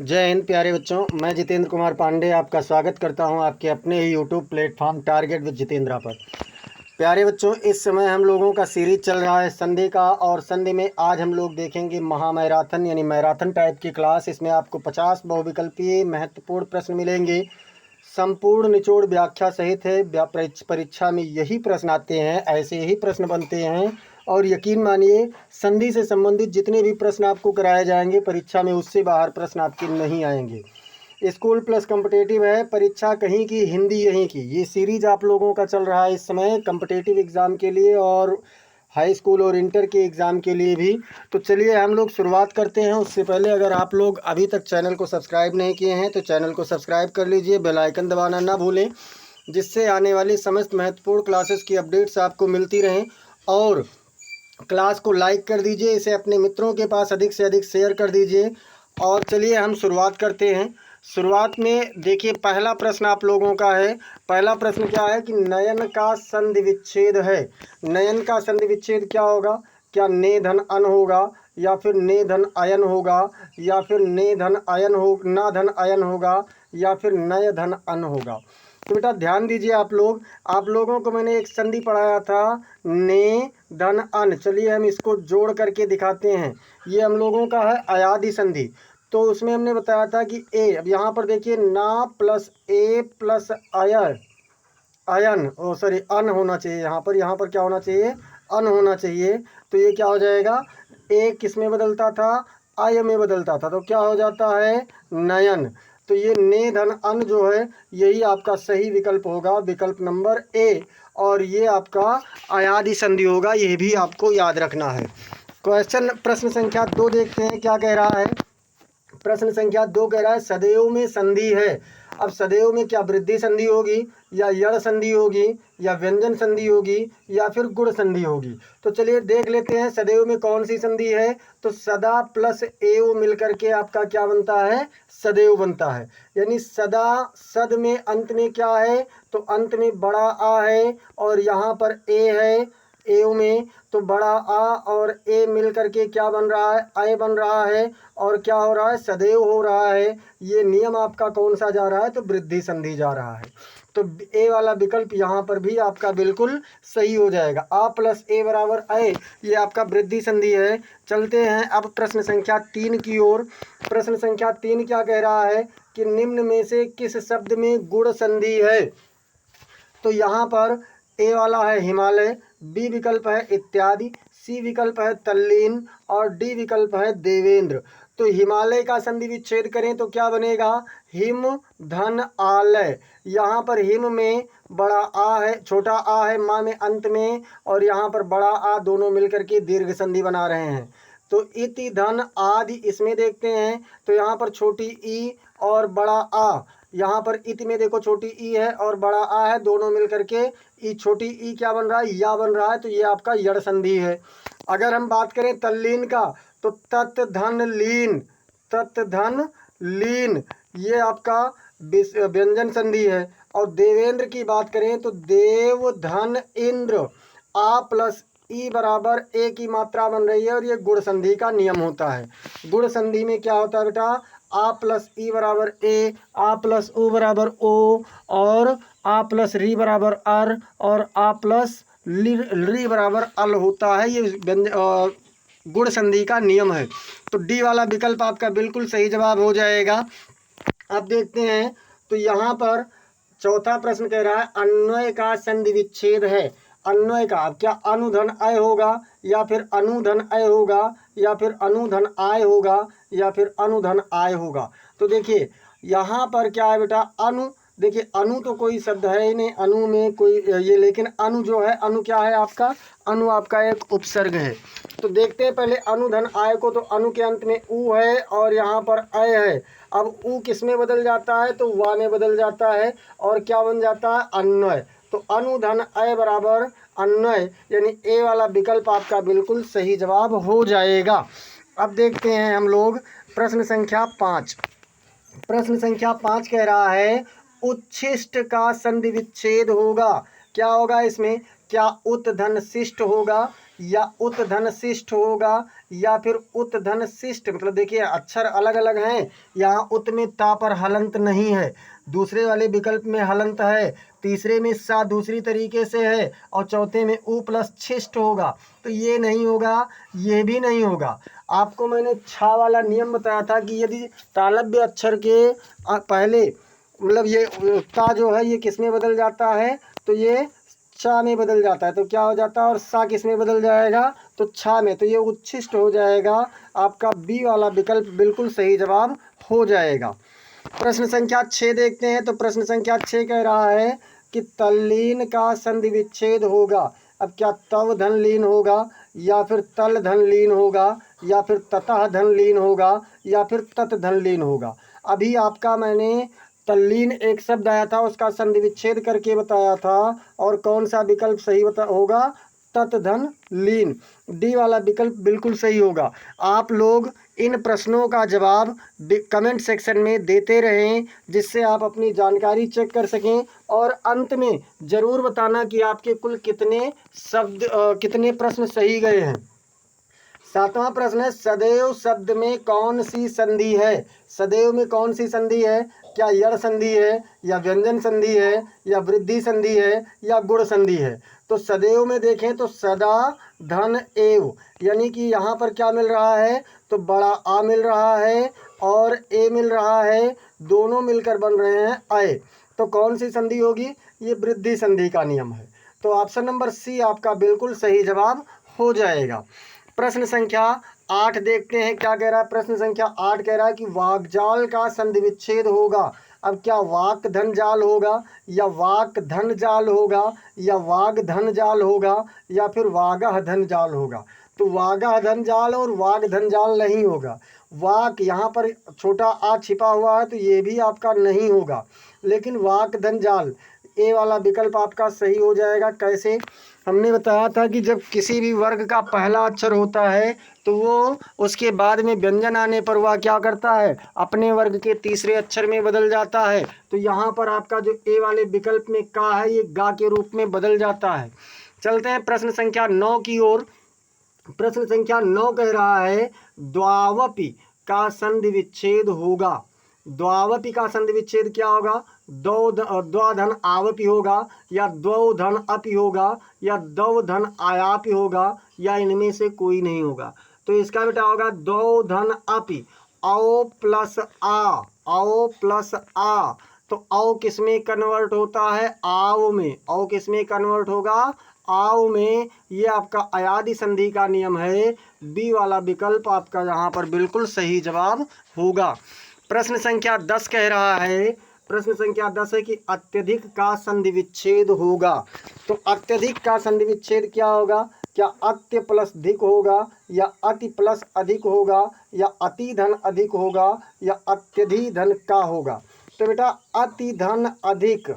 जय हिंद प्यारे बच्चों। मैं जितेंद्र कुमार पांडे आपका स्वागत करता हूं आपके अपने ही YouTube platform target with Jitendra पर। प्यारे बच्चों, इस समय हम लोगों का सीरीज चल रहा है संधि का, और संधि में आज हम लोग देखेंगे महामैराथन यानी मैराथन टाइप की क्लास। इसमें आपको 50 बहुविकल्पीय महत्वपूर्ण प्रश्न मिलेंगे, संपूर्ण निचोड़ व्याख्या सहित है। परीक्षा में यही प्रश्न आते हैं, ऐसे ही प्रश्न बनते हैं। और यकीन मानिए, संधि से संबंधित जितने भी प्रश्न आपको कराए जाएंगे परीक्षा में, उससे बाहर प्रश्न आपके नहीं आएंगे। स्कूल प्लस कॉम्पिटेटिव है, परीक्षा कहीं की हिंदी यहीं की। ये सीरीज आप लोगों का चल रहा है इस समय कॉम्पिटेटिव एग्ज़ाम के लिए और हाई स्कूल और इंटर के एग्ज़ाम के लिए भी। तो चलिए हम लोग शुरुआत करते हैं। उससे पहले अगर आप लोग अभी तक चैनल को सब्सक्राइब नहीं किए हैं तो चैनल को सब्सक्राइब कर लीजिए, बेल आइकन दबाना ना भूलें, जिससे आने वाली समस्त महत्वपूर्ण क्लासेस की अपडेट्स आपको मिलती रहें। और क्लास को लाइक कर दीजिए, इसे अपने मित्रों के पास अधिक से अधिक शेयर कर दीजिए। और चलिए हम शुरुआत करते हैं। शुरुआत में देखिए, पहला प्रश्न आप लोगों का है। पहला प्रश्न क्या है कि नयन का संधि विच्छेद है। नयन का संधि विच्छेद क्या होगा? क्या ने धन अन होगा, या फिर ने धन अयन होगा, या फिर ने धन अयन हो ना धन अयन होगा, या फिर नय धन अन होगा? तो बेटा ध्यान दीजिए आप लोगों को मैंने एक संधि पढ़ाया था, ने धन अन। चलिए हम इसको जोड़ करके दिखाते हैं। ये हम लोगों का है अयादि संधि। तो उसमें हमने बताया था कि ए, अब यहाँ पर देखिए ना प्लस ए प्लस अयन, अन होना चाहिए। यहाँ पर क्या होना चाहिए? अन होना चाहिए। तो ये क्या हो जाएगा? ए किस में बदलता था? अय में बदलता था, तो क्या हो जाता है? नयन। तो ये ने धन अन जो है, यही आपका सही विकल्प होगा, विकल्प नंबर ए। और ये आपका अयादि संधि होगा, ये भी आपको याद रखना है। प्रश्न संख्या 2 देखते हैं क्या कह रहा है। प्रश्न संख्या 2 कह रहा है सदैव में संधि है। अब सदैव में क्या वृद्धि संधि होगी, या यण संधि होगी, या व्यंजन संधि होगी, या फिर गुण संधि होगी? तो चलिए देख लेते हैं सदैव में कौन सी संधि है। तो सदा प्लस एव मिलकर के आपका क्या बनता है? सदैव बनता है। यानी सदा, सद में अंत में क्या है? तो अंत में बड़ा आ है, और यहाँ पर ए है एव में, तो बड़ा आ और ए मिल करके क्या बन रहा है? अय बन रहा है। और क्या हो रहा है? सदैव हो रहा है। ये नियम आपका कौन सा जा रहा है? तो वृद्धि संधि जा रहा है। तो ए वाला विकल्प यहाँ पर भी आपका बिल्कुल सही हो जाएगा। आ प्लस ए बराबर अय, ये आपका वृद्धि संधि है। चलते हैं अब प्रश्न संख्या 3 की ओर। प्रश्न संख्या 3 क्या कह रहा है कि निम्न में से किस शब्द में गुण संधि है? तो यहाँ पर ए वाला है हिमालय, बी विकल्प है इत्यादि, सी विकल्प है तल्लीन, और डी विकल्प है देवेंद्र। तो हिमालय का संधि विच्छेद करें तो क्या बनेगा? हिम धन आलय। यहाँ पर हिम में बड़ा आ है, छोटा आ है माँ में अंत में, और यहाँ पर बड़ा आ, दोनों मिलकर के दीर्घ संधि बना रहे हैं। तो इति धन आदि इसमें देखते हैं तो यहाँ पर छोटी ई और बड़ा आ, यहाँ पर इति में देखो छोटी ई है और बड़ा आ है, दोनों मिलकर के ई, छोटी ई क्या बन रहा है? या बन रहा है। तो ये आपका यड़ संधि है। अगर हम बात करें तल्लीन का, तो तत् धन लीन, तत् धन लीन, ये आपका व्यंजन संधि है। और देवेंद्र की बात करें तो देव धन इंद्र, आ प्लस ई बराबर ए की मात्रा बन रही है, और ये गुण संधि का नियम होता है। गुण संधि में क्या होता है बेटा? आ प्लस ई बराबर ए, आ प्लस ओ बराबर ओ, और आ प्लस री बराबर अर, और आ प्लस री बराबर अल होता है। ये गुण संधि का नियम है। तो डी वाला विकल्प आपका बिल्कुल सही जवाब हो जाएगा। अब देखते हैं, तो यहाँ पर चौथा प्रश्न कह रहा है अन्वय का संधि विच्छेद है। अन्वय का, अब क्या अनुधन अय होगा, या फिर अनुधन अय होगा, या फिर अनुधन आय होगा, या फिर अनुधन आय होगा? तो देखिए यहाँ पर क्या है बेटा? अनु, देखिए अनु तो कोई शब्द है ही नहीं, अनु में कोई ये, लेकिन अनु जो है, अनु क्या है आपका? अनु आपका एक उपसर्ग है। तो देखते हैं पहले अनुधन आय को। तो अनु के अंत में उ है और यहाँ पर अय है। अब उ किस में बदल जाता है? तो वा में बदल जाता है, और क्या बन जाता है? अन्वय। तो अनुधन अय बराबर अन्वय, यानी ए वाला विकल्प आपका बिल्कुल सही जवाब हो जाएगा। अब देखते हैं हम लोग प्रश्न संख्या 5। प्रश्न संख्या 5 कह रहा है उच्छिष्ट का संधि विच्छेद होगा। क्या होगा इसमें? क्या उत धन शिष्ट होगा, या उत धन शिष्ट होगा या फिर उत धन शिष्ट। मतलब देखिए अक्षर अलग अलग हैं, यहाँ उत में ता पर हलंत नहीं है, दूसरे वाले विकल्प में हलंत है, तीसरे में सा दूसरी तरीके से है और चौथे में उ प्लस शिष्ट होगा। तो ये नहीं होगा, ये भी नहीं होगा। आपको मैंने छा वाला नियम बताया था कि यदि तालव्य अक्षर के पहले मतलब ये ता जो है ये किस में बदल जाता है, तो ये चा में बदल जाता है, तो क्या हो जाता है, और सा किस में बदल जाएगा, तो छा में, तो ये उच्छिष्ट हो जाएगा। आपका बी वाला विकल्प बिल्कुल सही जवाब हो जाएगा। प्रश्न संख्या 6 देखते हैं। तो प्रश्न संख्या 6 कह रहा है कि तल्लीन का संधि विच्छेद होगा। अब क्या तव धन लीन होगा या फिर तल धन लीन होगा या फिर ततः धन लीन होगा या फिर तत धन लीन होगा। अभी आपका मैंने तल्लीन एक शब्द आया था उसका संधि विच्छेद करके बताया था, और कौन सा विकल्प सही होगा, तत धन लीन। डी वाला विकल्प बिल्कुल सही होगा। आप लोग इन प्रश्नों का जवाब कमेंट सेक्शन में देते रहें, जिससे आप अपनी जानकारी चेक कर सकें और अंत में ज़रूर बताना कि आपके कुल कितने शब्द कितने प्रश्न सही गए हैं। 7वां प्रश्न है, सदैव शब्द में कौन सी संधि है। सदैव में कौन सी संधि है, क्या यड़ संधि है या व्यंजन संधि है या वृद्धि संधि है या गुण संधि है। तो सदैव में देखें तो सदा धन एव, यानी कि यहाँ पर क्या मिल रहा है, तो बड़ा आ मिल रहा है और ए मिल रहा है, दोनों मिलकर बन रहे हैं अय। तो कौन सी संधि होगी, ये वृद्धि संधि का नियम है। तो ऑप्शन नंबर सी आपका बिल्कुल सही जवाब हो जाएगा। प्रश्न संख्या 8 देखते हैं क्या कह रहा है। प्रश्न संख्या 8 कह रहा है कि वाकजाल का संधि विच्छेद होगा। अब क्या वाक धन जाल होगा या वाक धन जाल होगा या वाग धन जाल होगा या फिर वागह धन जाल होगा। तो वागह धन जाल और वाग धन जाल नहीं होगा। वाक यहाँ पर छोटा आ छिपा हुआ है तो ये भी आपका नहीं होगा, लेकिन वाक धन जाल ए वाला विकल्प आपका सही हो जाएगा। कैसे, हमने बताया था कि जब किसी भी वर्ग का पहला अक्षर होता है तो वो उसके बाद में व्यंजन आने पर वह क्या करता है, अपने वर्ग के तीसरे अक्षर में बदल जाता है। तो यहाँ पर आपका जो ए वाले विकल्प में का है ये गा के रूप में बदल जाता है। चलते हैं प्रश्न संख्या 9 की ओर। प्रश्न संख्या 9 कह रहा है द्वावपि का संधि विच्छेद होगा। द्वावपि का संधि विच्छेद क्या होगा, द्वधन आवपि होगा या द्वधन अपि होगा या द्वधन आयापि होगा या इनमें से कोई नहीं होगा। तो इसका बेटा होगा द्वधन अपि, औ प्लस आ, औ प्लस आ। तो औ किस में कन्वर्ट होता है, आव में। औ किस में कन्वर्ट होगा, आव में। ये आपका अयादि संधि का नियम है। बी वाला विकल्प आपका यहाँ पर बिल्कुल सही जवाब होगा। प्रश्न संख्या 10 कह रहा है, प्रश्न संख्या 10 है कि अत्यधिक का संधि विच्छेद होगा। तो अत्यधिक का संधि विच्छेद क्या होगा, क्या अत्य प्लस धिक होगा या अति प्लस अधिक होगा या अति धन अधिक होगा या अत्यधि धन का होगा। तो बेटा अति धन अधिक,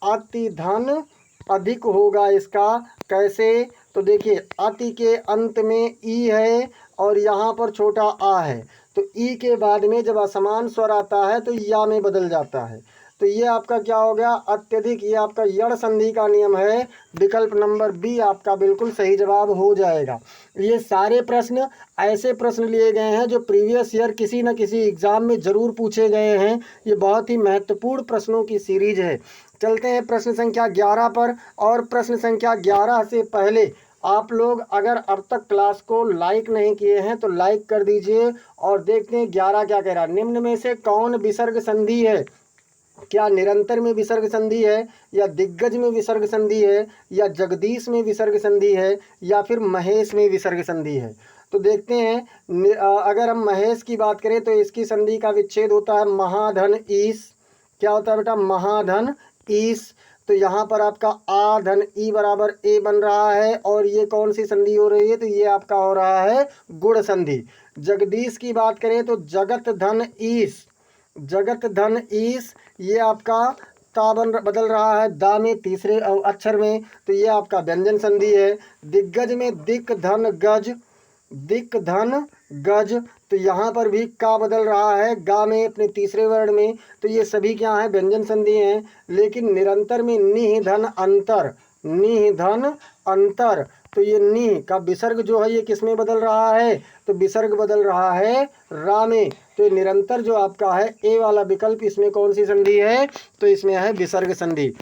अति धन अधिक होगा इसका। कैसे, तो देखिए अति के अंत में ई है और यहाँ पर छोटा आ है, तो ई के बाद में जब असमान स्वर आता है तो या में बदल जाता है। तो ये आपका क्या हो गया, अत्यधिक। ये आपका यड़ संधि का नियम है। विकल्प नंबर बी आपका बिल्कुल सही जवाब हो जाएगा। ये सारे प्रश्न ऐसे प्रश्न लिए गए हैं जो प्रीवियस ईयर किसी न किसी एग्जाम में ज़रूर पूछे गए हैं। ये बहुत ही महत्वपूर्ण प्रश्नों की सीरीज है। चलते हैं प्रश्न संख्या 11 पर। और प्रश्न संख्या 11 से पहले आप लोग अगर अब तक क्लास को लाइक नहीं किए हैं तो लाइक कर दीजिए और देखते हैं 11 क्या कह रहा है। निम्न में से कौन विसर्ग संधि है, क्या निरंतर में विसर्ग संधि है या दिग्गज में विसर्ग संधि है या जगदीश में विसर्ग संधि है या फिर महेश में विसर्ग संधि है। तो देखते हैं, अगर हम महेश की बात करें तो इसकी संधि का विच्छेद होता है महाधन ईश। क्या होता है बेटा, महाधन ईश। तो यहाँ पर आपका आ धन ई बराबर ए बन रहा है और ये कौन सी संधि हो रही है, तो ये आपका हो रहा है गुण संधि। जगदीश की बात करें तो जगत धन ईश, जगत धन ईश, ये आपका ता बदल रहा है दा में तीसरे अक्षर में, तो ये आपका व्यंजन संधि है। दिग्गज में दिक धन गज, दिक धन गज, तो यहाँ पर भी का बदल रहा है गा में अपने तीसरे वर्ण में, तो ये सभी क्या हैं, व्यंजन संधि हैं। लेकिन निरंतर में निह धन अंतर, निह धन अंतर, तो ये नी का विसर्ग जो है ये किस में बदल रहा है, तो विसर्ग बदल रहा है रा में। तो निरंतर जो आपका है ए वाला विकल्प, इसमें कौन सी संधि है, तो इसमें है विसर्ग संधि।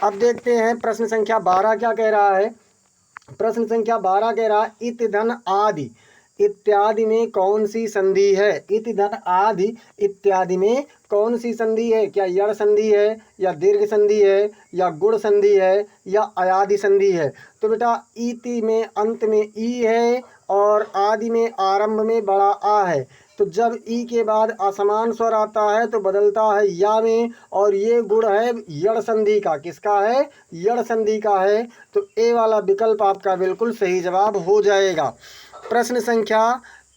अब देखते हैं प्रश्न संख्या 12 क्या कह रहा है। प्रश्न संख्या 12 कह रहा है इत धन आदि इत्यादि में कौन सी संधि है। इत धन आदि इत्यादि में कौन सी संधि है, क्या यड़ संधि है या दीर्घ संधि है या गुण संधि है या अयादि संधि है। तो बेटा इति में अंत में ई है और आदि में आरंभ में बड़ा आ है। तो जब ई के बाद असमान स्वर आता है तो बदलता है या में, और ये गुण है यड़ संधि का, किसका है, यड़ संधि का है। तो ए वाला विकल्प आपका बिल्कुल सही जवाब हो जाएगा। प्रश्न संख्या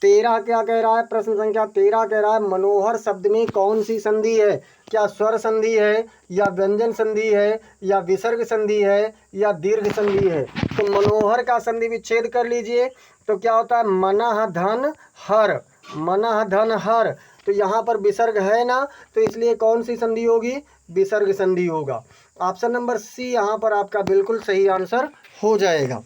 13 क्या कह रहा है। प्रश्न संख्या 13 कह रहा है मनोहर शब्द में कौन सी संधि है, क्या स्वर संधि है या व्यंजन संधि है या विसर्ग संधि है या दीर्घ संधि है। तो मनोहर का संधि विच्छेद कर लीजिए, तो क्या होता है मनः धन हर, मनः धन हर। तो यहाँ पर विसर्ग है ना, तो इसलिए कौन सी संधि होगी, विसर्ग संधि होगा। ऑप्शन नंबर सी यहाँ पर आपका बिल्कुल सही आंसर हो जाएगा।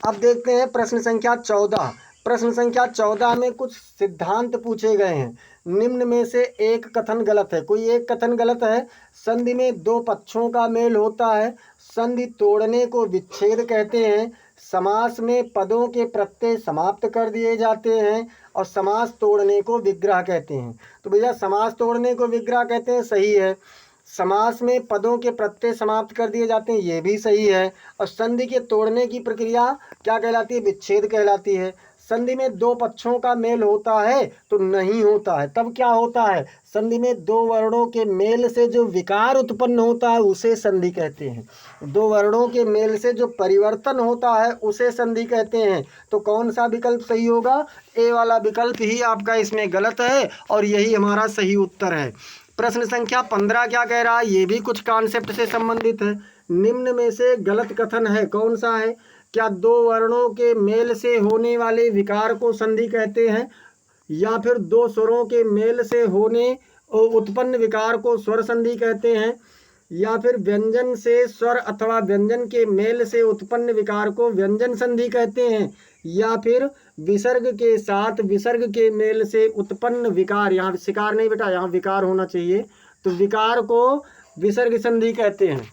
अब देखते हैं प्रश्न संख्या 14। प्रश्न संख्या 14 में कुछ सिद्धांत पूछे गए हैं। निम्न में से एक कथन गलत है, कोई एक कथन गलत है। संधि में दो पक्षों का मेल होता है, संधि तोड़ने को विच्छेद कहते हैं, समास में पदों के प्रत्यय समाप्त कर दिए जाते हैं और समास तोड़ने को विग्रह कहते हैं। तो भैया समास तोड़ने को विग्रह कहते हैं, सही है। समास में पदों के प्रत्यय समाप्त कर दिए जाते हैं, ये भी सही है। और संधि के तोड़ने की प्रक्रिया क्या कहलाती है, विच्छेद कहलाती है। संधि में दो पक्षों का मेल होता है तो नहीं होता है, तब क्या होता है, संधि में दो वर्णों के मेल से जो विकार उत्पन्न होता है उसे संधि कहते हैं। दो वर्णों के मेल से जो परिवर्तन होता है उसे संधि कहते हैं। तो कौन सा विकल्प सही होगा, ए वाला विकल्प ही आपका इसमें गलत है और यही हमारा सही उत्तर है। प्रश्न संख्या 15 क्या कह रहा है, ये भी कुछ कॉन्सेप्ट से संबंधित है। निम्न में से गलत कथन है, कौन सा है, क्या दो वर्णों के मेल से होने वाले विकार को संधि कहते हैं या फिर दो स्वरों के मेल से होने उत्पन्न विकार को स्वर संधि कहते हैं या फिर व्यंजन से स्वर अथवा व्यंजन के मेल से उत्पन्न विकार को व्यंजन संधि कहते हैं या फिर विसर्ग के साथ विसर्ग के मेल से उत्पन्न विकार, यहाँ शिकार नहीं बेटा, यहाँ विकार होना चाहिए, तो विकार को विसर्ग संधि कहते हैं।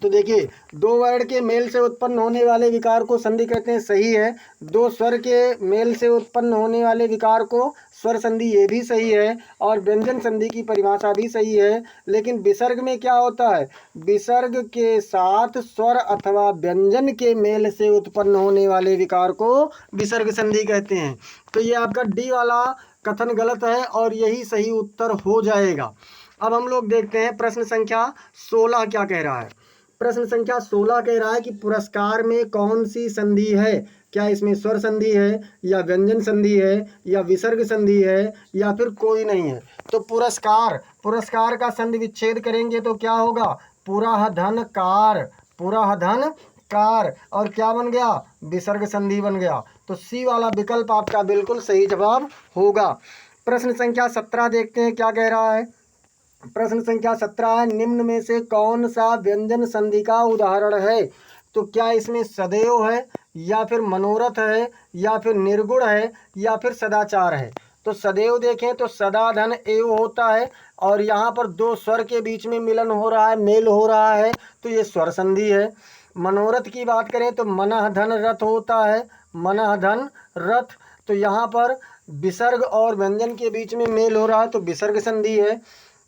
तो देखिए दो वर्ण के मेल से उत्पन्न होने वाले विकार को संधि कहते हैं, सही है। दो स्वर के मेल से उत्पन्न होने वाले विकार को स्वर संधि, ये भी सही है। और व्यंजन संधि की परिभाषा भी सही है। लेकिन विसर्ग में क्या होता है, विसर्ग के साथ स्वर अथवा व्यंजन के मेल से उत्पन्न होने वाले विकार को विसर्ग संधि कहते हैं। तो ये आपका डी वाला कथन गलत है और यही सही उत्तर हो जाएगा। अब हम लोग देखते हैं प्रश्न संख्या 16 क्या कह रहा है। प्रश्न संख्या 16 कह रहा है कि पुरस्कार में कौन सी संधि है, क्या इसमें स्वर संधि है या व्यंजन संधि है या विसर्ग संधि है या फिर कोई नहीं है। तो पुरस्कार, पुरस्कार का संधि विच्छेद करेंगे तो क्या होगा, पुरः धन कार, पुरः धन कार, और क्या बन गया, विसर्ग संधि बन गया। तो सी वाला विकल्प आपका बिल्कुल सही जवाब होगा। प्रश्न संख्या 17 देखते हैं क्या कह रहा है। प्रश्न संख्या 17 है निम्न में से कौन सा व्यंजन संधि का उदाहरण है। तो क्या इसमें सदैव है या फिर मनोरथ है या फिर निर्गुण है या फिर सदाचार है। तो सदैव देखें तो सदा धन एव होता है और यहाँ पर दो स्वर के बीच में मिलन हो रहा है, मेल हो रहा है, तो ये स्वर संधि है। मनोरथ की बात करें तो मनः धन रथ होता है, मनः धन रथ, तो यहाँ पर विसर्ग और व्यंजन के बीच में मेल हो रहा है तो विसर्ग संधि है।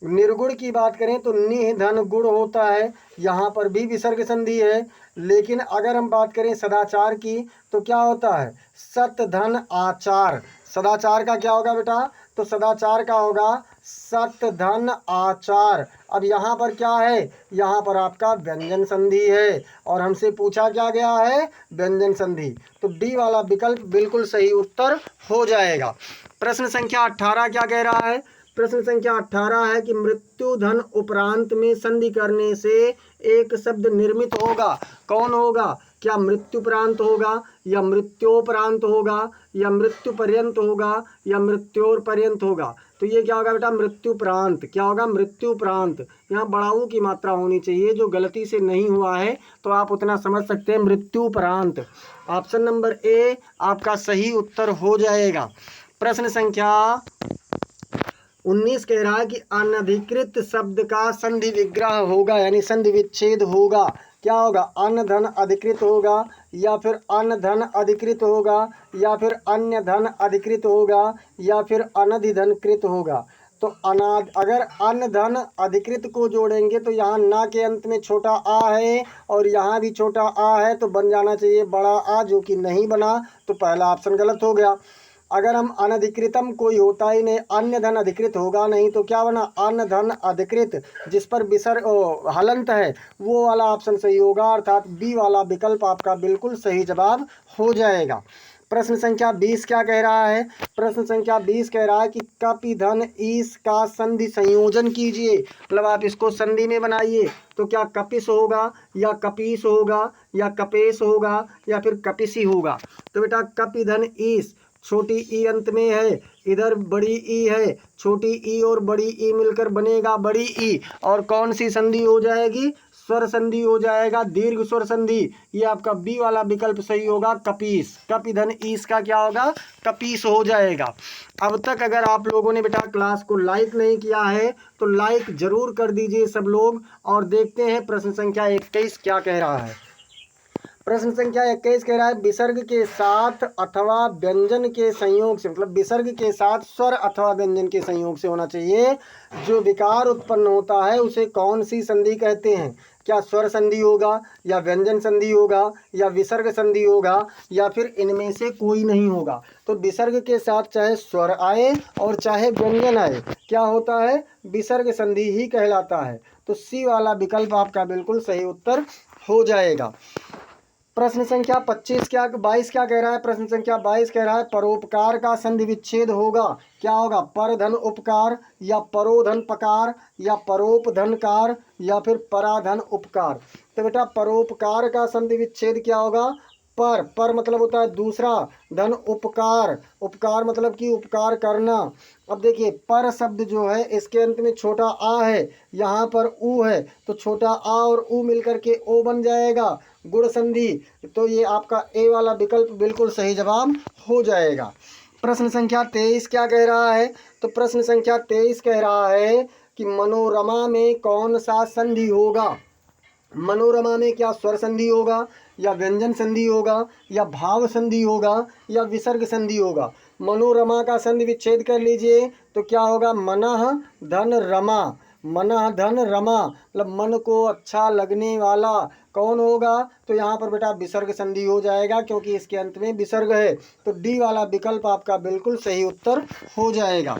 निर्गुण की बात करें तो निह धन गुण होता है, यहाँ पर भी विसर्ग संधि है। लेकिन अगर हम बात करें सदाचार की तो क्या होता है, सत धन आचार, सदाचार का क्या होगा बेटा, तो सदाचार का होगा सत धन आचार। अब यहाँ पर क्या है, यहाँ पर आपका व्यंजन संधि है और हमसे पूछा क्या गया है, व्यंजन संधि। तो डी वाला विकल्प बिल्कुल सही उत्तर हो जाएगा। प्रश्न संख्या 18 क्या कह रहा है। प्रश्न संख्या 18 है कि मृत्यु धन उपरांत में संधि करने से एक शब्द निर्मित होगा, कौन होगा, क्या मृत्युपरांत होगा या मृत्योपरांत होगा या मृत्यु पर्यंत होगा या मृत्योर पर्यंत होगा। तो ये क्या होगा बेटा, मृत्युपरांत। क्या होगा, मृत्युपरांत। यहाँ बड़ाऊ की मात्रा होनी चाहिए, जो गलती से नहीं हुआ है तो आप उतना समझ सकते हैं, मृत्युपरांत। ऑप्शन नंबर ए आपका सही उत्तर हो जाएगा। प्रश्न संख्या 19 कह रहा है कि अनधिकृत शब्द का संधि विग्रह होगा, यानी संधि विच्छेद होगा। क्या होगा, अन धन अधिकृत होगा, या फिर अन धन अधिकृत होगा, या फिर अन्य धन अधिकृत होगा, या फिर अनधि धन कृत होगा। तो अगर अन धन अधिकृत को जोड़ेंगे तो यहाँ ना के अंत में छोटा आ है और यहाँ भी छोटा आ है, तो बन जाना चाहिए बड़ा आ, जो कि नहीं बना, तो पहला ऑप्शन गलत हो गया। अगर हम अनधिकृतम कोई होता ही नहीं, अन्य धन अधिकृत होगा नहीं, तो क्या बना, अन धन अधिकृत, जिस पर विसर्ग हलंत है, वो वाला ऑप्शन सही होगा, अर्थात बी वाला विकल्प आपका बिल्कुल सही जवाब हो जाएगा। प्रश्न संख्या 20 क्या कह रहा है, प्रश्न संख्या 20 कह रहा है कि कपि धन ईस का संधि संयोजन कीजिए। मतलब आप इसको संधि में बनाइए, तो क्या कपिस होगा, या कपीस होगा, या कपेश होगा, या फिर कपिसी होगा। तो बेटा कपि धन ईस, छोटी ई अंत में है, इधर बड़ी ई है, छोटी ई और बड़ी ई मिलकर बनेगा बड़ी ई, और कौन सी संधि हो जाएगी, स्वर संधि हो जाएगा, दीर्घ स्वर संधि। ये आपका बी वाला विकल्प सही होगा, कपीस। कपि धन ईस का क्या होगा, कपीस हो जाएगा। अब तक अगर आप लोगों ने बेटा क्लास को लाइक नहीं किया है तो लाइक जरूर कर दीजिए सब लोग, और देखते हैं प्रश्न संख्या 21 क्या कह रहा है। प्रश्न संख्या 21 कह रहा है विसर्ग के साथ अथवा व्यंजन के संयोग से, मतलब विसर्ग के साथ स्वर अथवा व्यंजन के संयोग से होना चाहिए, जो विकार उत्पन्न होता है उसे कौन सी संधि कहते हैं। क्या स्वर संधि होगा, या व्यंजन संधि होगा, या विसर्ग संधि होगा, या फिर इनमें से कोई नहीं होगा। तो विसर्ग के साथ चाहे स्वर आए और चाहे व्यंजन आए, क्या होता है, विसर्ग संधि ही कहलाता है। तो सी वाला विकल्प आपका बिल्कुल सही उत्तर हो जाएगा। प्रश्न संख्या 22 क्या कह रहा है, प्रश्न संख्या 22 कह रहा है परोपकार का संधि विच्छेद होगा। क्या होगा, पर धन उपकार, या परोधन पकार, या परोपधनकार, या फिर पराधन उपकार। तो बेटा परोपकार का संधि विच्छेद क्या होगा, पर मतलब होता है दूसरा, धन उपकार, उपकार मतलब कि उपकार करना। अब देखिए पर शब्द जो है इसके अंत में छोटा आ है, यहाँ पर ऊ है, तो छोटा आ और ऊ मिलकर के ओ बन जाएगा, गुण संधि। तो ये आपका ए वाला विकल्प बिल्कुल सही जवाब हो जाएगा। प्रश्न संख्या 23 क्या कह रहा है, तो प्रश्न संख्या 23 कह रहा है कि मनोरमा में कौन सा संधि होगा। मनोरमा में क्या स्वर संधि होगा, या व्यंजन संधि होगा, या भाव संधि होगा, या विसर्ग संधि होगा। मनोरमा का संधि विच्छेद कर लीजिए तो क्या होगा, मनः धन रमा, मनः धन रमा, मतलब मन को अच्छा लगने वाला कौन होगा, तो यहाँ पर बेटा विसर्ग संधि हो जाएगा, क्योंकि इसके अंत में विसर्ग है। तो डी वाला विकल्प आपका बिल्कुल सही उत्तर हो जाएगा।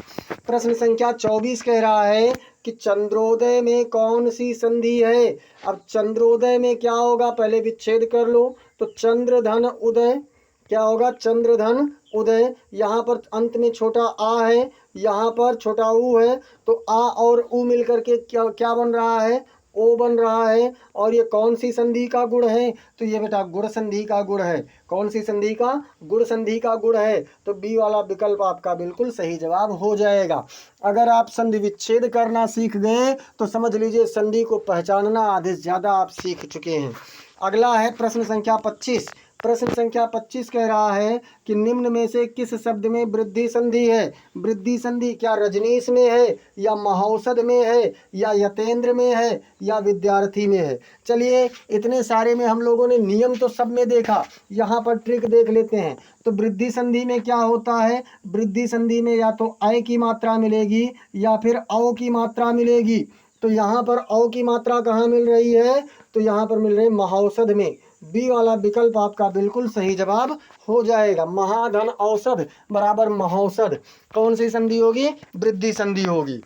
प्रश्न संख्या 24 कह रहा है कि चंद्रोदय में कौन सी संधि है। अब चंद्रोदय में क्या होगा, पहले विच्छेद कर लो, तो चंद्रधन उदय, क्या होगा, चंद्रधन उदय। यहाँ पर अंत में छोटा आ है, यहाँ पर छोटा ऊ है, तो आ और ऊ मिलकर के क्या बन रहा है, ओ बन रहा है। और ये कौन सी संधि का गुण है, तो ये बेटा गुण संधि का गुण है। कौन सी संधि का, गुण संधि का गुण है। तो बी वाला विकल्प आपका बिल्कुल सही जवाब हो जाएगा। अगर आप संधि विच्छेद करना सीख गए तो समझ लीजिए संधि को पहचानना आधे से ज़्यादा आप सीख चुके हैं। अगला है प्रश्न संख्या 25। प्रश्न संख्या 25 कह रहा है कि निम्न में से किस शब्द में वृद्धि संधि है। वृद्धि संधि क्या रजनीश में है, या महौषध में है, या यतेंद्र में है, या विद्यार्थी में है। चलिए इतने सारे में हम लोगों ने नियम तो सब में देखा, यहाँ पर ट्रिक देख लेते हैं। तो वृद्धि संधि में क्या होता है, वृद्धि संधि में या तो अय की मात्रा मिलेगी या फिर औ की मात्रा मिलेगी। तो यहाँ पर औ की मात्रा कहाँ मिल रही है, तो यहाँ पर मिल रही है महौषध में। बी वाला विकल्प आपका बिल्कुल सही जवाब हो जाएगा। महाधन औषध बराबर महौषध, कौन सी संधि होगी, वृद्धि संधि होगी।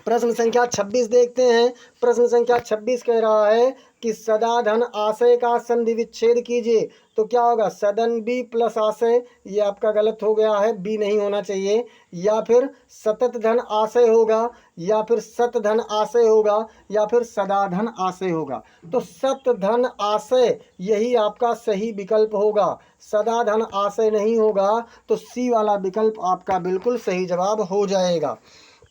प्रश्न संख्या 26 देखते हैं। प्रश्न संख्या 26 कह रहा है कि कि सदा धन आशय का संधि विच्छेद कीजिए, तो क्या होगा, सदन बी प्लस आशय, ये आपका गलत हो गया है, बी नहीं होना चाहिए। या फिर सतत धन आशय होगा, या फिर सत धन आशय होगा, या फिर सदा धन आशय होगा। तो सत धन आशय यही आपका सही विकल्प होगा, सदा धन आशय नहीं होगा, तो सी वाला विकल्प आपका बिल्कुल सही जवाब हो जाएगा।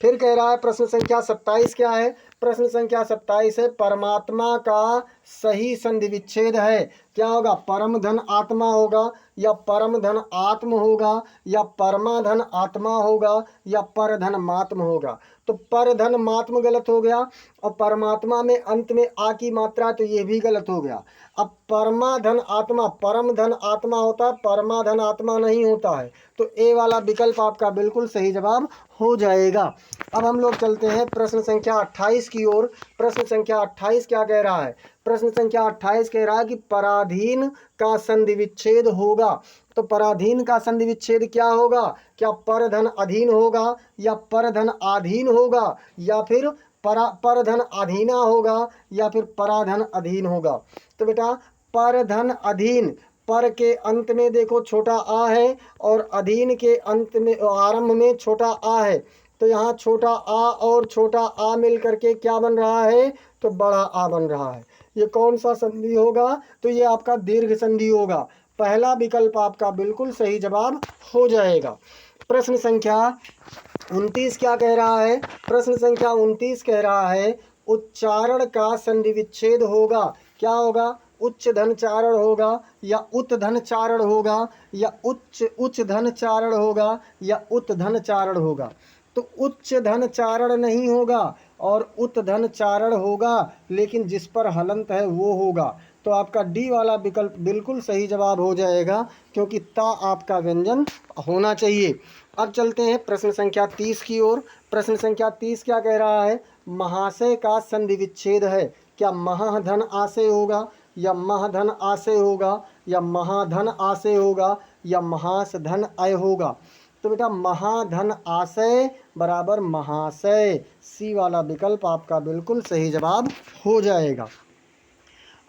फिर कह रहा है प्रश्न संख्या 27 क्या है, प्रश्न संख्या 27 है परमात्मा का सही संधि विच्छेद है। क्या होगा, परम धन आत्मा होगा, या परम धन आत्म होगा, या परमाधन आत्मा होगा, या परधन मात्म होगा। तो परधन मात्म गलत हो गया, और परमात्मा में अंत में आ की मात्रा, तो ये भी गलत हो गया। अब परमाधन आत्मा, परम धन आत्मा होता है, परमाधन आत्मा नहीं होता है, तो ए वाला विकल्प आपका बिल्कुल सही जवाब हो जाएगा। अब हम लोग चलते हैं प्रश्न संख्या 28 की ओर। प्रश्न संख्या 28 क्या कह रहा है, प्रश्न संख्या 28 कह रहा है कि पराधीन का संधि विच्छेद होगा। तो पराधीन का संधि विच्छेद क्या होगा, क्या परधन अधीन होगा, या परधन आधीन होगा, या फिर परधन अधीना होगा, या फिर पराधन अधीन होगा। तो बेटा परधन अधीन, पर के अंत में देखो छोटा आ है, और अधीन के अंत में आरंभ में छोटा आ है, तो यहाँ छोटा आ और छोटा आ मिल करके क्या बन रहा है, तो बड़ा आ बन रहा है। ये कौन सा संधि होगा, तो ये आपका दीर्घ संधि होगा। पहला विकल्प आपका बिल्कुल सही जवाब हो जाएगा। प्रश्न संख्या 29 क्या कह रहा है, प्रश्न संख्या 29 कह रहा है उच्चारण का संधि विच्छेद होगा। क्या होगा, उच्च धन चारण होगा, या उत धन चारण होगा, या उच्च धन चारण होगा, या उत धन चारण होगा। तो उच्च धन चारण नहीं होगा, और उत धन चारण होगा, लेकिन जिस पर हलंत है वो होगा। तो आपका डी वाला विकल्प बिल्कुल सही जवाब हो जाएगा, क्योंकि ता आपका व्यंजन होना चाहिए। अब चलते हैं प्रश्न संख्या 30 की ओर। प्रश्न संख्या 30 क्या कह रहा है, महाशय का संधि विच्छेद है। क्या महाधन आशय होगा, या महाधन आशय होगा, या महाधन आशय होगा, या महास धन अय होगा। तो बेटा महाधन आशय बराबर महाशय, सी वाला विकल्प आपका बिल्कुल सही जवाब हो जाएगा।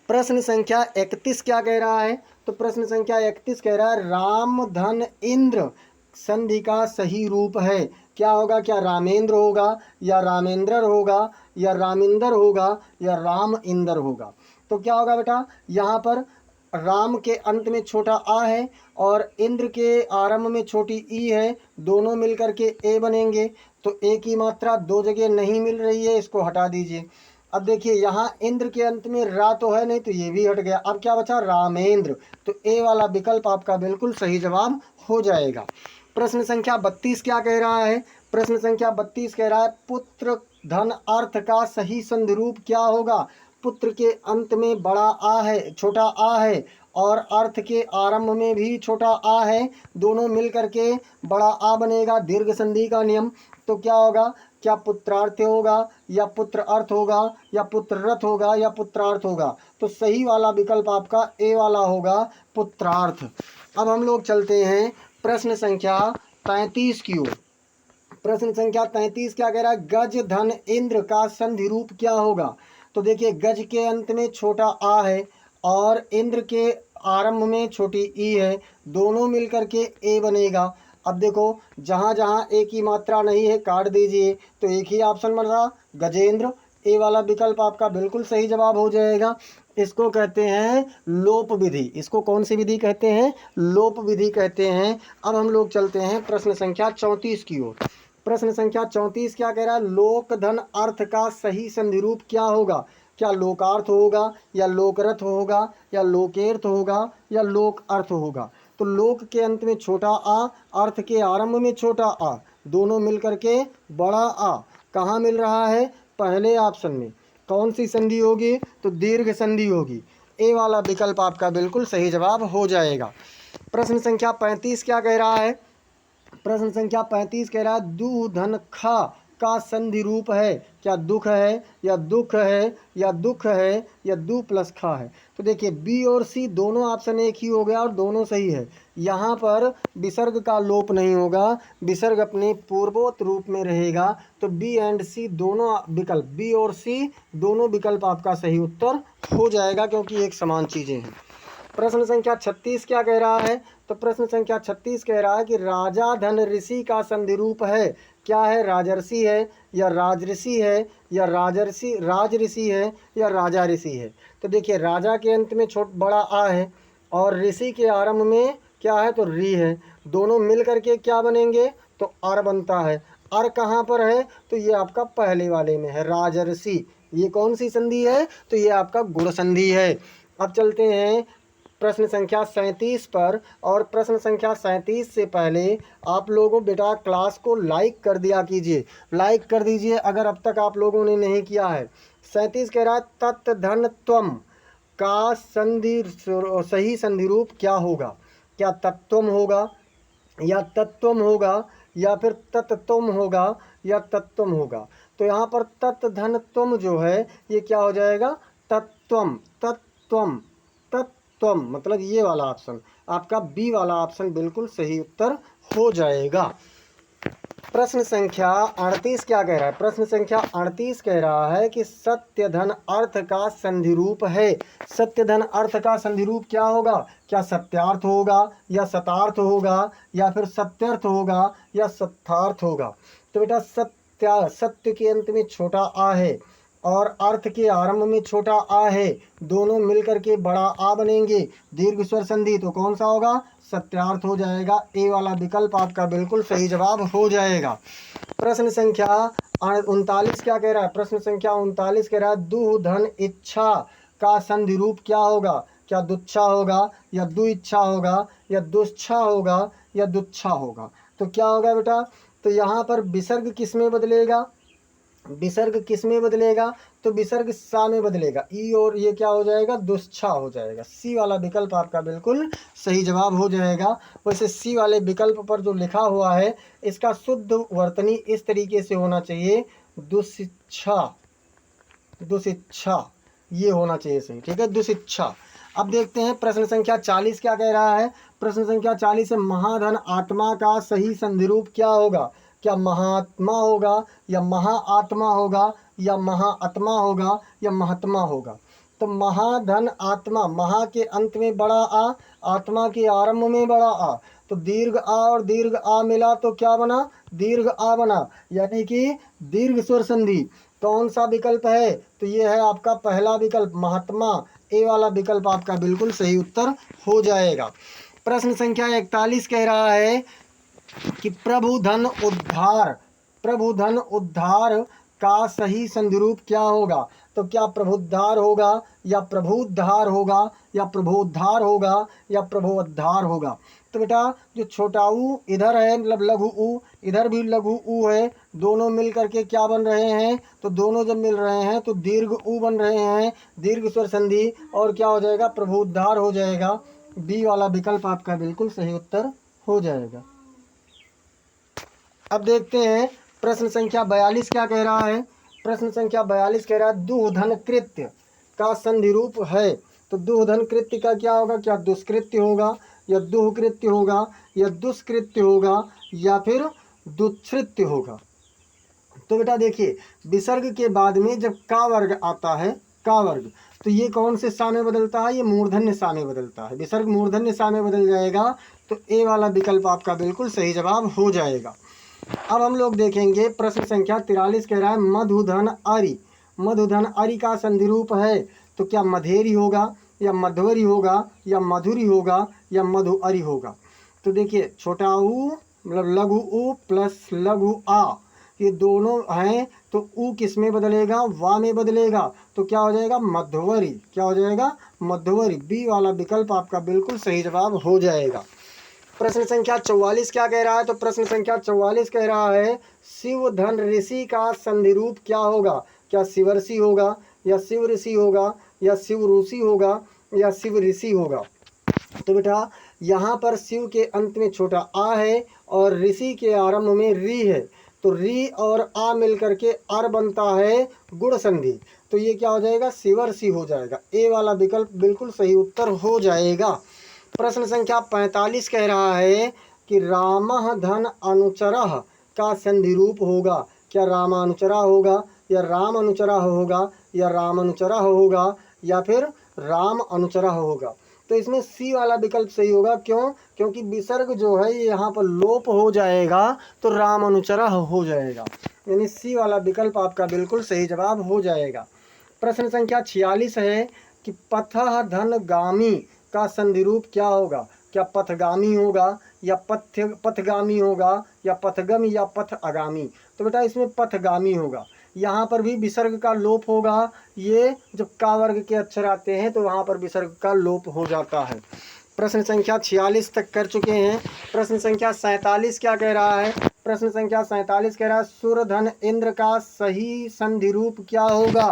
प्रश्न संख्या 31 क्या कह रहा है, तो प्रश्न संख्या 31 कह रहा है राम धन इंद्र संधि का सही रूप है। क्या होगा, क्या रामेंद्र होगा, या रामेंद्र होगा, या रामिंदर होगा, या राम इंदर होगा। तो क्या होगा बेटा, यहाँ पर राम के अंत में छोटा आ है, और इंद्र के आरंभ में छोटी ई है, दोनों मिलकर के ए बनेंगे। तो ए की मात्रा दो जगह नहीं मिल रही है, इसको हटा दीजिए। अब देखिए यहाँ इंद्र के अंत में रा तो है नहीं, तो ये भी हट गया। अब क्या बचा, रामेंद्र। तो ए वाला विकल्प आपका बिल्कुल सही जवाब हो जाएगा। प्रश्न संख्या 32 क्या कह रहा है, प्रश्न संख्या 32 कह रहा है पुत्र धन अर्थ का सही संधि रूप क्या होगा। पुत्र के अंत में बड़ा आ है, छोटा आ है, और अर्थ के आरंभ में भी छोटा आ है, दोनों मिल करके बड़ा आ बनेगा, दीर्घ संधि का नियम। तो क्या होगा, क्या पुत्रार्थ होगा, या पुत्र अर्थ होगा, या पुत्र रथ होगा, या पुत्रार्थ होगा। तो सही वाला विकल्प आपका ए वाला होगा, पुत्रार्थ। अब हम लोग चलते हैं प्रश्न संख्या 33 की ओर। प्रश्न संख्या 33 क्या कह रहा है, गज धन इंद्र का संधि रूप क्या होगा। तो देखिए गज के अंत में छोटा आ है, और इंद्र के आरंभ में छोटी ई है, दोनों मिलकर के ए बनेगा। अब देखो जहाँ जहाँ ए की मात्रा नहीं है काट दीजिए, तो एक ही ऑप्शन बन रहा गजेंद्र। ए वाला विकल्प आपका बिल्कुल सही जवाब हो जाएगा। इसको कहते हैं लोप विधि। इसको कौन सी विधि कहते हैं, लोप विधि कहते हैं। अब हम लोग चलते हैं प्रश्न संख्या 34 की ओर। प्रश्न संख्या 34 क्या कह रहा है, लोक धन अर्थ का सही संधि रूप क्या होगा। क्या लोकार्थ होगा, या लोकरथ होगा, या लोकेर्थ होगा, या लोक अर्थ होगा। तो लोक के अंत में छोटा आ, अर्थ के आरंभ में छोटा आ, दोनों मिलकर के बड़ा आ कहाँ मिल रहा है, पहले ऑप्शन में। कौन सी संधि होगी, तो दीर्घ संधि होगी। ए वाला विकल्प आपका बिल्कुल सही जवाब हो जाएगा। प्रश्न संख्या 35 क्या कह रहा है, प्रश्न संख्या 35 कह रहा है दू धन खा का संधि रूप है, क्या दुख है या दुख है या दुख है या दु प्लस खा है। तो देखिए बी और सी दोनों ऑप्शन एक ही हो गया और दोनों सही है। यहाँ पर विसर्ग का लोप नहीं होगा, विसर्ग अपने पूर्वोक्त रूप में रहेगा। तो बी एंड सी दोनों विकल्प, बी और सी दोनों विकल्प आपका सही उत्तर हो जाएगा, क्योंकि एक समान चीज़ें हैं। प्रश्न संख्या 36 क्या कह रहा है? तो प्रश्न संख्या 36 कह रहा है कि राजा धन ऋषि का संधि रूप है। क्या है? राजर्षि है या राजऋषि है या राज ऋषि है या राजा ऋषि है। तो देखिए राजा के अंत में बड़ा आ है और ऋषि के आरंभ में क्या है? तो री है। दोनों मिल करके क्या बनेंगे? तो अर बनता है। अर कहाँ पर है? तो ये आपका पहले वाले में है, राजर्षि। ये कौन सी संधि है? तो ये आपका गुण संधि है। अब चलते हैं प्रश्न संख्या 37 पर। और प्रश्न संख्या 37 से पहले आप लोगों बेटा क्लास को लाइक कर दिया कीजिए, लाइक कर दीजिए अगर अब तक आप लोगों ने नहीं किया है। 37 कह रहा है तत् धन त्वम का सही संधि रूप क्या होगा? क्या तत्वम होगा या तत्वम होगा या फिर तत्त्वम होगा या तत्वम होगा? तो यहाँ पर तत् धन त्वम जो है ये क्या हो जाएगा? तत्वम। तत्वम तत्वम मतलब ये वाला ऑप्शन आपका बी वाला ऑप्शन बिल्कुल सही उत्तर हो जाएगा। प्रश्न संख्या 38 क्या कह रहा है? प्रश्न संख्या 38 कह रहा है कि सत्य धन अर्थ का संधि रूप है। सत्य धन अर्थ का संधि रूप क्या होगा? क्या सत्यार्थ होगा या सतार्थ होगा या फिर सत्यर्थ होगा या सत्यार्थ होगा? तो बेटा सत्य के अंत में छोटा आ है और अर्थ के आरंभ में छोटा आ है, दोनों मिलकर के बड़ा आ बनेंगे, दीर्घ स्वर संधि। तो कौन सा होगा? सत्यार्थ हो जाएगा। ए वाला विकल्प आपका बिल्कुल सही जवाब हो जाएगा। प्रश्न संख्या 39 क्या कह रहा है? प्रश्न संख्या 39 कह रहा है दुह धन इच्छा का संधि रूप क्या होगा? क्या दुच्छा होगा या दु इच्छा होगा या दुच्छा होगा या दुच्छा होगा? तो क्या होगा बेटा? तो यहाँ पर विसर्ग किस में बदलेगा? विसर्ग किस में बदलेगा? तो विसर्ग सा में बदलेगा, ई, और ये क्या हो जाएगा? दुच्छा हो जाएगा। सी वाला विकल्प आपका बिल्कुल सही जवाब हो जाएगा। वैसे सी वाले विकल्प पर जो लिखा हुआ है इसका शुद्ध वर्तनी इस तरीके से होना चाहिए, दुशिक्षा, दुशिक्षा ये होना चाहिए सही, ठीक है, दुशिक्षा। अब देखते हैं प्रश्न संख्या 40 क्या कह रहा है? प्रश्न संख्या 40 है महाधन आत्मा का सही संधि रूप क्या होगा? क्या महात्मा होगा या महाआत्मा होगा या महाआत्मा होगा या महात्मा होगा? तो महाधन आत्मा, महा के अंत में बड़ा आ, आत्मा के आरंभ में बड़ा आ, तो दीर्घ आ और दीर्घ आ मिला तो क्या बना? दीर्घ आ बना, यानी कि दीर्घ स्वर संधि। कौन सा विकल्प है? तो ये है आपका पहला विकल्प महात्मा। ए वाला विकल्प आपका बिल्कुल सही उत्तर हो जाएगा। प्रश्न संख्या 41 कह रहा है कि प्रभु धन उद्धार का सही संधि रूप क्या होगा? तो क्या प्रभुद्धार होगा या प्रभुद्धार होगा या प्रभोद्धार होगा या प्रभोद्धार होगा? तो बेटा जो छोटा ऊ इधर है मतलब लघु ऊ, इधर भी लघु ऊ है, दोनों मिल करके क्या बन रहे हैं? तो दोनों जब मिल रहे हैं तो दीर्घ ऊ बन रहे हैं, दीर्घ स्वर संधि, और क्या हो जाएगा? प्रभुद्धार हो जाएगा। बी वाला विकल्प आपका बिल्कुल सही उत्तर हो जाएगा। अब देखते हैं प्रश्न संख्या 42 क्या कह रहा है? प्रश्न संख्या 42 कह रहा है दुहधन कृत्य का संधि रूप है। तो दुहधन कृत्य का क्या होगा? क्या दुष्कृत्य होगा या दुहकृत्य होगा या दुष्कृत्य होगा या फिर दुष्कृत्य होगा? तो बेटा देखिए विसर्ग के बाद में जब का वर्ग आता है, का वर्ग, तो ये कौन से सा में बदलता है? ये मूर्धन्य सा में बदलता है। विसर्ग मूर्धन्य सा में बदल जाएगा तो ए वाला विकल्प आपका बिल्कुल सही जवाब हो जाएगा। अब हम लोग देखेंगे प्रश्न संख्या 43 कह रहा है मधुधन अरि, मधुधन अरि का संधि रूप है। तो क्या मधेरी होगा या मधुरी होगा या मधुरी होगा या मधुअरि होगा? तो देखिए छोटा ऊ मतलब लघु ऊ प्लस लघु आ, ये दोनों हैं तो ऊ किस में बदलेगा? वा में बदलेगा, तो क्या हो जाएगा? मधुवरी। क्या हो जाएगा? मधुवरी। बी वाला विकल्प आपका बिल्कुल सही जवाब हो जाएगा। प्रश्न संख्या 44 क्या कह रहा है? तो प्रश्न संख्या 44 कह रहा है शिव धन ऋषि का संधि रूप क्या होगा? क्या शिवर्षि होगा या शिव ऋषि होगा या शिव ऋषि होगा या शिव ऋषि होगा? तो बेटा यहाँ पर शिव के अंत में छोटा आ है और ऋषि के आरंभ में री है, तो री और आ मिल करके अर बनता है गुण संधि, तो ये क्या हो जाएगा, सिवर सी हो जाएगा। ए वाला विकल्प बिल्कुल सही उत्तर हो जाएगा। प्रश्न संख्या 45 कह रहा है कि रामः धन अनुचरः का संधि रूप होगा। क्या रामानुचरा होगा, या राम अनुचरा होगा, या राम अनुचरा होगा, या फिर राम अनुचरा होगा। तो इसमें सी वाला विकल्प सही होगा। क्यों? क्योंकि विसर्ग जो है ये यहाँ पर लोप हो जाएगा, तो राम अनुचरा हो जाएगा, यानी सी वाला विकल्प आपका बिल्कुल सही जवाब हो जाएगा। प्रश्न संख्या 46 है कि पथः धनगामी का संधि रूप क्या होगा। क्या पथगामी होगा, या पथगामी होगा, या पथगम, या पथ आगामी। तो बेटा इसमें पथगामी होगा। यहाँ पर भी विसर्ग का लोप होगा। ये जब का वर्ग के अक्षर आते हैं तो वहाँ पर विसर्ग का लोप हो जाता है। प्रश्न संख्या 46 तक कर चुके हैं। प्रश्न संख्या 47 क्या कह रहा है? प्रश्न संख्या 47 कह रहा है सुरधन इंद्र का सही संधि रूप क्या होगा।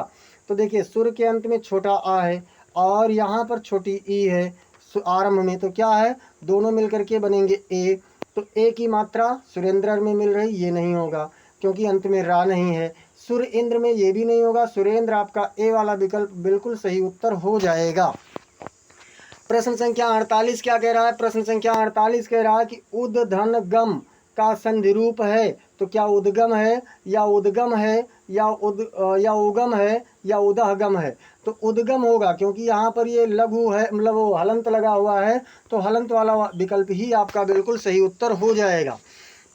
तो देखिए सुर के अंत में छोटा आ है और यहाँ पर छोटी ई है आरंभ में, तो क्या है, दोनों मिलकर के बनेंगे ए। तो ए की मात्रा सुरेंद्र में मिल रही, ये नहीं होगा क्योंकि अंत में रा नहीं है। सुर इंद्र में ये भी नहीं होगा, सुरेंद्र आपका ए वाला विकल्प बिल्कुल सही उत्तर हो जाएगा। प्रश्न संख्या 48 क्या कह रहा है? प्रश्न संख्या 48 कह रहा है कि उद धन गम का संधि रूप है। तो क्या उद्गम है, या उद्गम है, या उगम है, या उदहगम है। तो उद्गम होगा क्योंकि यहाँ पर ये लघु है, मतलब वो हलंत लगा हुआ है, तो हलंत वाला विकल्प ही आपका बिल्कुल सही उत्तर हो जाएगा।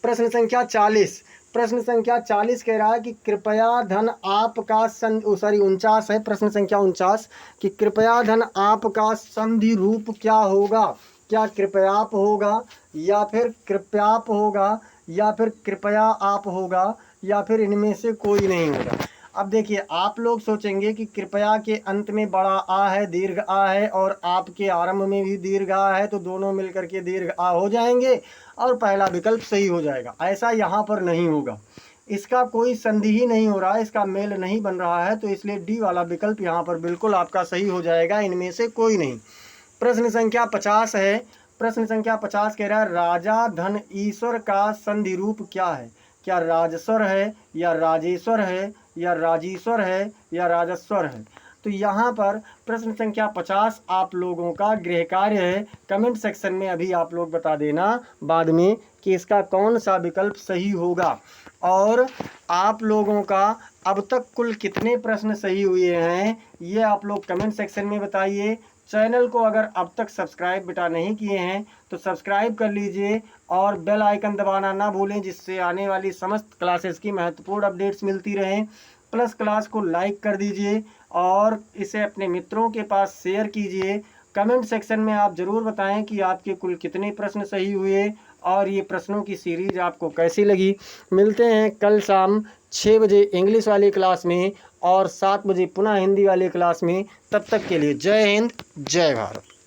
प्रश्न संख्या 40 प्रश्न संख्या 40 कह रहा है कि कृपया धन आपका 49 है। प्रश्न संख्या 49 कि कृपया धन आपका संधि रूप क्या होगा। क्या कृपयाप होगा, या फिर कृपयाप होगा, या फिर कृपया आप होगा, या फिर इनमें से कोई नहीं होगा। अब देखिए आप लोग सोचेंगे कि कृपया के अंत में बड़ा आ है, दीर्घ आ है, और आपके आरंभ में भी दीर्घ आ है, तो दोनों मिलकर के दीर्घ आ हो जाएंगे और पहला विकल्प सही हो जाएगा। ऐसा यहाँ पर नहीं होगा, इसका कोई संधि ही नहीं हो रहा है, इसका मेल नहीं बन रहा है, तो इसलिए डी वाला विकल्प यहाँ पर बिल्कुल आपका सही हो जाएगा, इनमें से कोई नहीं। प्रश्न संख्या 50 है। प्रश्न संख्या 50 कह रहा है राजा धन ईश्वर का संधि रूप क्या है। क्या राजस्वर है, या राजेश्वर है, या राजीश्वर है, या राजस्वर है। तो यहाँ पर प्रश्न संख्या 50 आप लोगों का गृह कार्य है। कमेंट सेक्शन में अभी आप लोग बता देना बाद में कि इसका कौन सा विकल्प सही होगा। और आप लोगों का अब तक कुल कितने प्रश्न सही हुए हैं ये आप लोग कमेंट सेक्शन में बताइए। चैनल को अगर अब तक सब्सक्राइब बेटा नहीं किए हैं तो सब्सक्राइब कर लीजिए और बेल आइकन दबाना ना भूलें, जिससे आने वाली समस्त क्लासेस की महत्वपूर्ण अपडेट्स मिलती रहें। प्लस क्लास को लाइक कर दीजिए और इसे अपने मित्रों के पास शेयर कीजिए। कमेंट सेक्शन में आप ज़रूर बताएं कि आपके कुल कितने प्रश्न सही हुए और ये प्रश्नों की सीरीज आपको कैसी लगी। मिलते हैं कल शाम 6 बजे इंग्लिश वाली क्लास में और 7 बजे पुनः हिंदी वाली क्लास में। तब तक के लिए जय हिंद, जय भारत।